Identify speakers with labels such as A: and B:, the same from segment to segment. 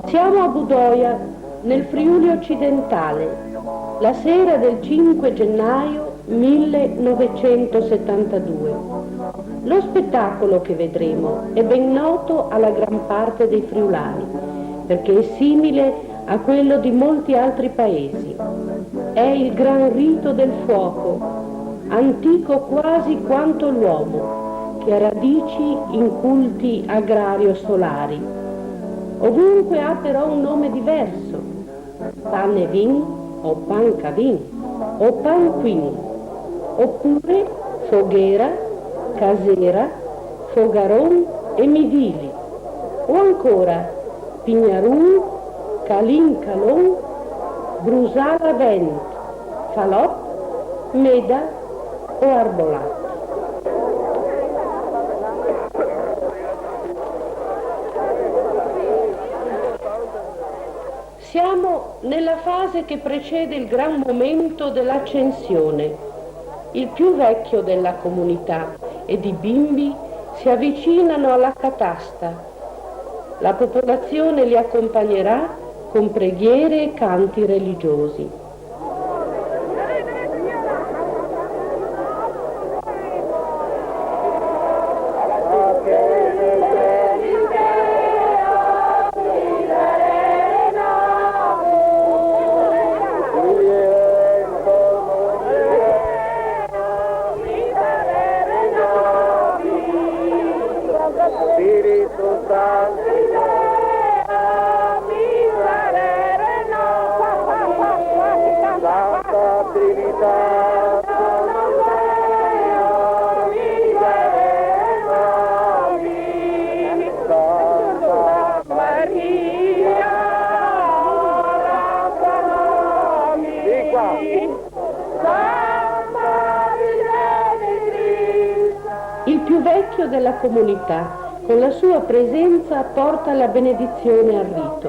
A: Siamo a Budoia, nel Friuli occidentale, la sera del 5 gennaio 1972. Lo spettacolo che vedremo è ben noto alla gran parte dei friulani, perché è simile a quello di molti altri paesi. È il gran rito del fuoco, antico quasi quanto l'uomo, che ha radici in culti agrario-solari. Ovunque ha però un nome diverso, panevin o pancavin o panquin, oppure foghera, casera, fogaron e midili, o ancora pignarun, calin calon, brusala vent, falot, meda o arbolat. Siamo nella fase che precede il gran momento dell'accensione. Il più vecchio della comunità ed i bimbi si avvicinano alla catasta. La popolazione li accompagnerà con preghiere e canti religiosi. Il più vecchio della comunità, con la sua presenza, porta la benedizione al rito,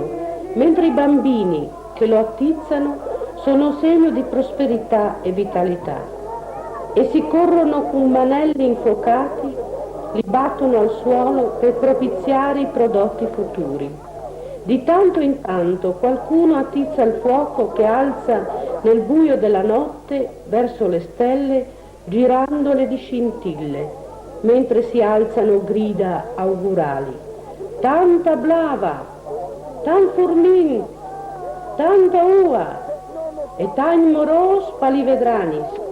A: mentre i bambini che lo attizzano sono segno di prosperità e vitalità. E si corrono con manelli infuocati, li battono al suolo per propiziare i prodotti futuri. Di tanto in tanto qualcuno attizza il fuoco che alza nel buio della notte verso le stelle, girandole di scintille, mentre si alzano grida augurali. Tanta blava, tan furmin, tanta ua e tan moros palivedranis.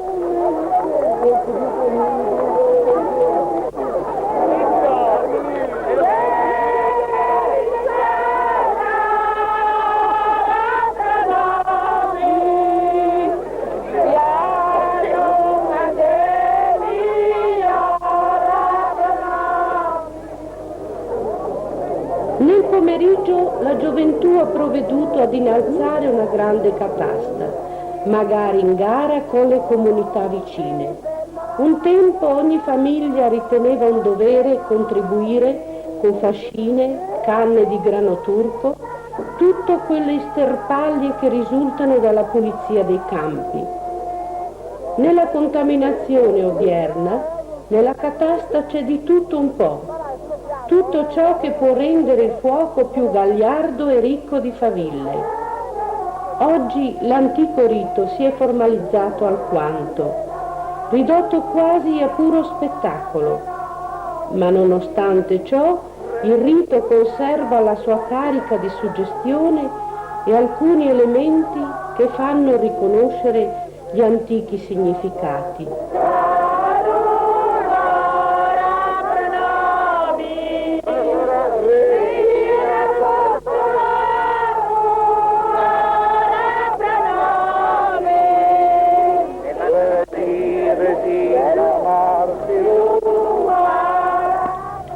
A: Nel pomeriggio la gioventù ha provveduto ad innalzare una grande catasta, magari in gara con le comunità vicine. Un tempo ogni famiglia riteneva un dovere contribuire con fascine, canne di grano turco, tutto quelle sterpaglie che risultano dalla pulizia dei campi. Nella contaminazione odierna, nella catasta c'è di tutto un po'. Tutto ciò che può rendere il fuoco più gagliardo e ricco di faville. Oggi l'antico rito si è formalizzato alquanto, ridotto quasi a puro spettacolo, ma nonostante ciò il rito conserva la sua carica di suggestione e alcuni elementi che fanno riconoscere gli antichi significati.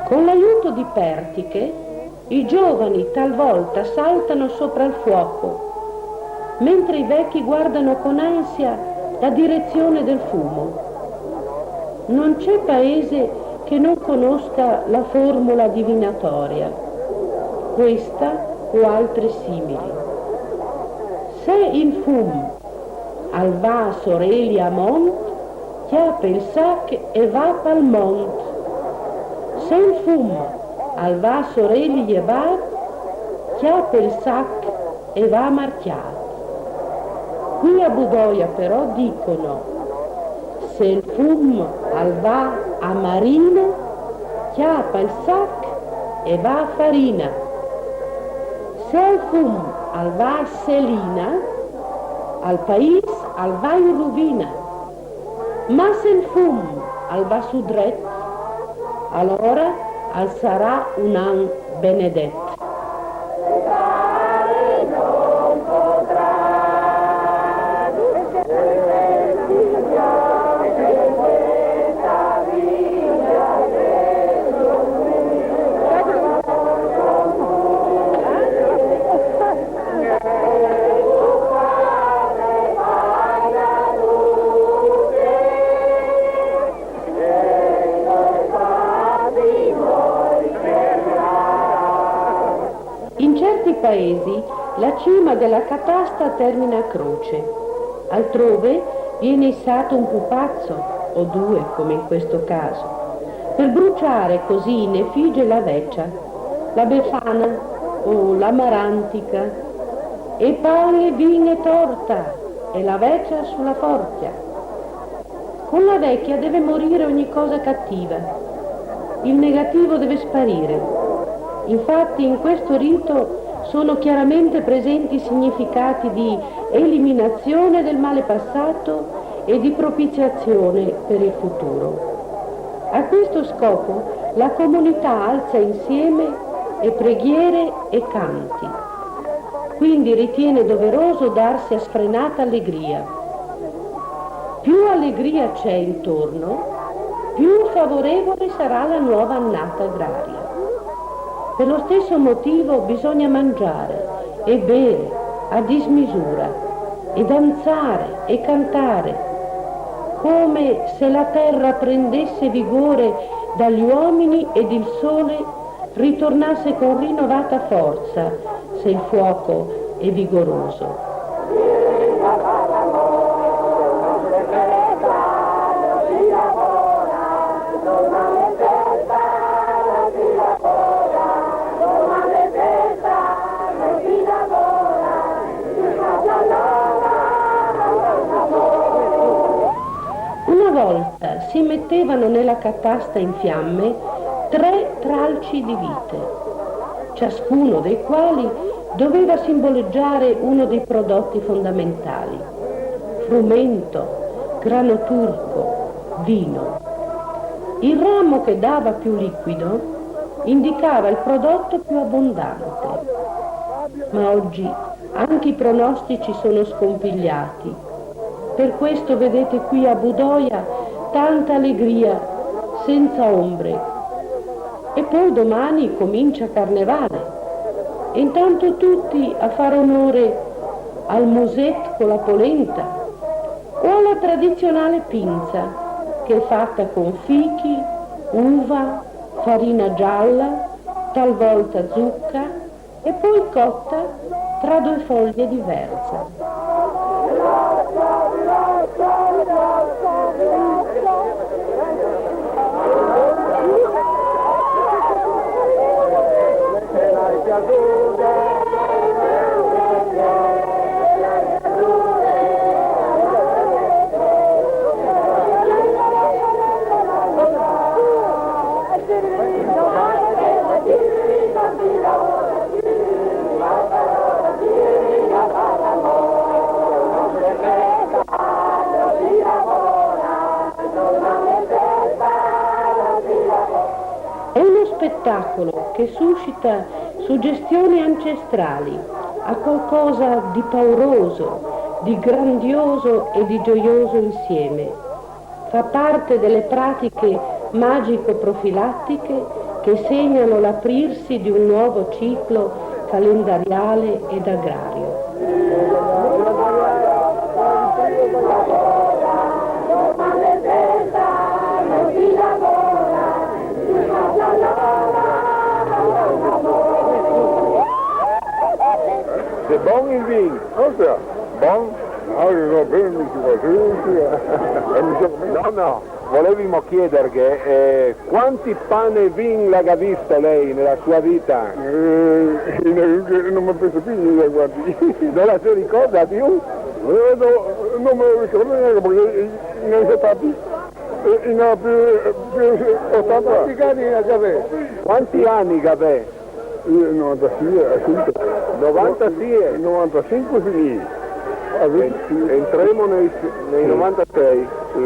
A: Con l'aiuto di pertiche, i giovani talvolta saltano sopra il fuoco, mentre i vecchi guardano con ansia la direzione del fumo. Non c'è paese che non conosca la formula divinatoria, questa o altre simili. Se il fum al va Sorelia Mont, chiappe il sac e va pal mont. Se il fum al va Sorelli Jebat, chiappa il sac e va marchiato. Qui a Budoia però dicono: se il fum al va a marina, chiappa il sac e va a farina. Se il fum al va a selina, al país al va in rovina. Ma se il fum al va su dret, allora al sarà un an benedetto. In certi paesi la cima della catasta termina a croce, altrove viene issato un pupazzo, o due come in questo caso, per bruciare così in effigie la veccia, la befana o l'amarantica, e pane, vino e torta, e la vecchia sulla forchia. Con la vecchia deve morire ogni cosa cattiva, il negativo deve sparire. Infatti in questo rito sono chiaramente presenti significati di eliminazione del male passato e di propiziazione per il futuro. A questo scopo la comunità alza insieme e preghiere e canti. Quindi ritiene doveroso darsi a sfrenata allegria. Più allegria c'è intorno, più favorevole sarà la nuova annata agraria. Per lo stesso motivo bisogna mangiare e bere a dismisura e danzare e cantare, come se la terra prendesse vigore dagli uomini ed il sole ritornasse con rinnovata forza se il fuoco è vigoroso. Una volta si mettevano nella catasta in fiamme 3 tralci di vite, ciascuno dei quali doveva simboleggiare uno dei prodotti fondamentali: frumento, grano turco, vino. Il ramo che dava più liquido indicava il prodotto più abbondante. Ma oggi anche i pronostici sono scompigliati. Per questo vedete qui a Budoia tanta allegria, senza ombre. E poi domani comincia Carnevale. E intanto tutti a fare onore al muset con la polenta o alla tradizionale pinza, che è fatta con fichi, uva, farina gialla, talvolta zucca e poi cotta tra 2 foglie di verza. È uno spettacolo che suscita suggestioni ancestrali a qualcosa di pauroso, di grandioso e di gioioso insieme. Fa parte delle pratiche magico-profilattiche che segnano l'aprirsi di un nuovo ciclo calendariale ed agrario.
B: C'est bon il vin, non ça? Bon? No, volevamo chiedergli quanti pane vin l'ha visto lei nella sua vita?
C: Non mi penso più, guardi.
B: Non la si ricorda più?
C: Non me lo ricordo neanche perché non si sta più. Non ha più 80 anni.
B: Quanti anni aveva?
C: 96,
B: 96?
C: 95 finì.
B: Entriamo nei 96.
C: Sì.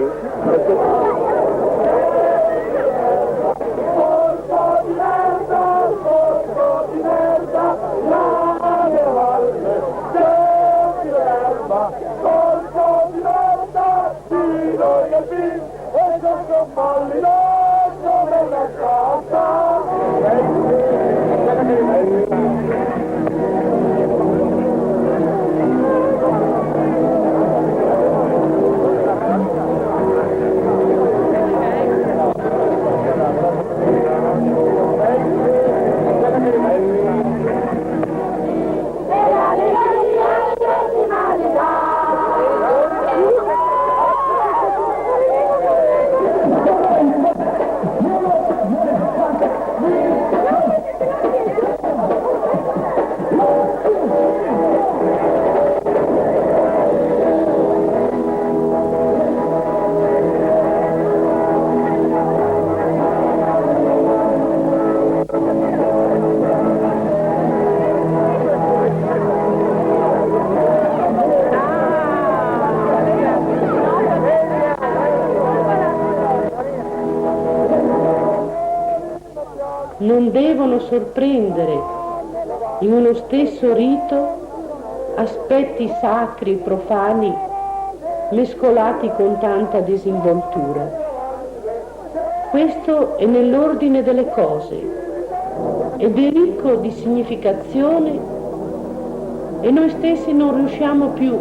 A: Non devono sorprendere in uno stesso rito aspetti sacri e profani mescolati con tanta disinvoltura. Questo è nell'ordine delle cose ed è ricco di significazione e noi stessi non riusciamo più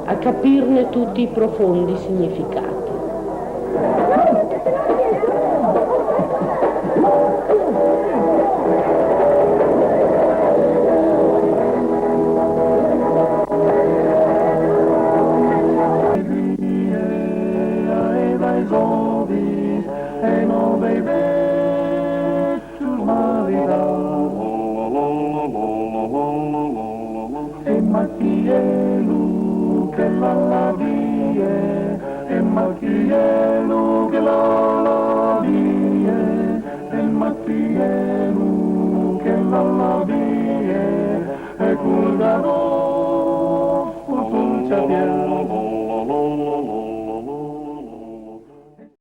A: a capirne tutti i profondi significati.
D: Mattielu che la vie e